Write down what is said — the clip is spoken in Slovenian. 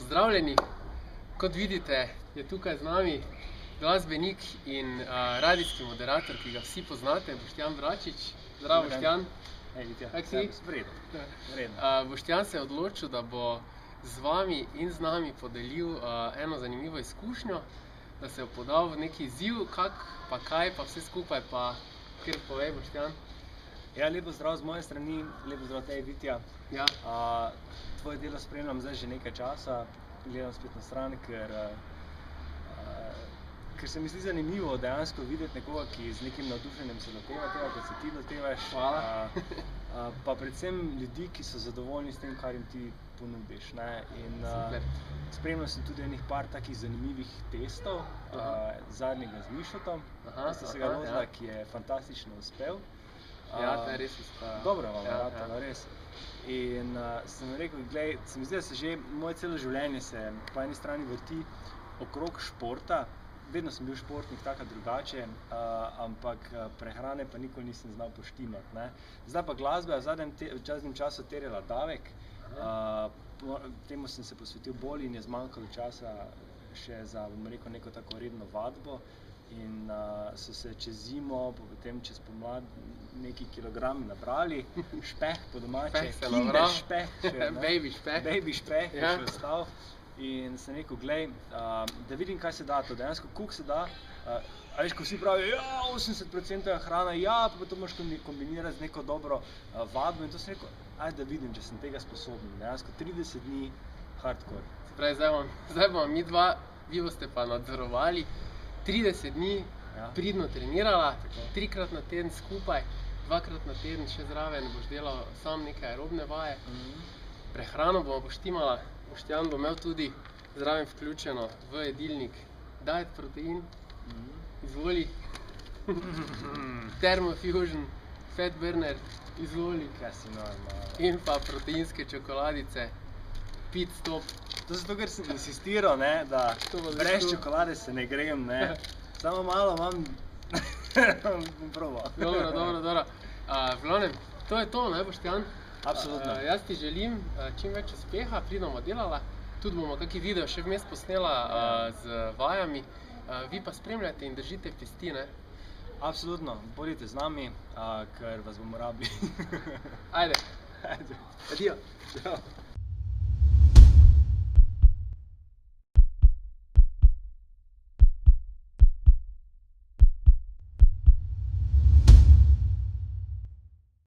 Pozdravljeni, kot vidite, je tukaj z nami glasbenik in radijski moderator, ki ga vsi poznate, Boštjan Bračič. Zdravo, Boštjan. Kako si? Boštjan se je odločil, da bo z vami in z nami podelil eno zanimivo izkušnjo, da se je podal v neki izziv, pa kaj, pa vse skupaj, pa kar povej, Boštjan. Ja, lepo zdrav z moje strani, lepo zdrav tebi, Vitja. Ja. Tvoje delo spremljam zdaj že nekaj časa, gledam spet na stran, ker se mi zdi zanimivo dejansko videti nekoga, ki z nekim navdušenjem se loteva tega, kot se ti lotevaš. Hvala. Pa predvsem ljudi, ki so zadovoljni s tem, kar jim ti ponudiš, ne. In spremljal sem tudi enih par takih zanimivih testov, zadnjega z Mišotom, ki sta se ga lotila, ki je fantastično uspel. Ja, to je res uspel. Dobro vam ratalo, res. In sem rekel, glej, se mi zdi, da se že moje celo življenje se po eni strani vrti okrog športa. Vedno sem bil športnik, tako drugače, ampak prehrane pa nikoli nisem znal poštimati, ne. Zdaj pa glasba je v zadnjem času terjala davek, temu sem se posvetil bolj in je zmanjkalo časa še za, bom rekel, neko tako redno vadbo. In so se čez zimo, pa potem čez pomlad neki kilogrami nabrali, špeh po domače, kinder špeh, baby špeh. Baby špeh je še ostal. In sem rekel, glej, da vidim, kaj se da to, dejansko koliko se da. A veš, ko vsi pravijo, ja, 80% je hrana, ja, pa to moraš kombinirati z neko dobro vadbo. In to sem rekel, ajde da vidim, če sem tega sposoben. Dejansko 30 dni hardcore. Se pravi, zdaj bomo mi dva, vi boste pa nadzorovali 30 dni pridno trenirala, 3-krat na teden skupaj, 2-krat na teden še zraven boš delal sam neke aerobne vaje. Prehrano bomo poštimala, Boštjan bo imel tudi zraven vključeno v jedilnik Diet Protein, izvoli, Thermofusion, Fat Burner, izvoli, in pa proteinske čokoladice, Pit Stop. To zato, ker sem insistiral, ne, da brez čokolade se ne grem, ne. Samo malo imam, bom probal. Dobro. V glavnem, to je to, ne, Boštjan? Absolutno. Jaz ti želim čim več uspeha, pridno bomo delala. Tudi bomo kaki video še vmes posnela z vajami. Vi pa spremljate in držite pesti, ne? Absolutno, bodite z nami, ker vas bomo rabili. Ajde. Adijo.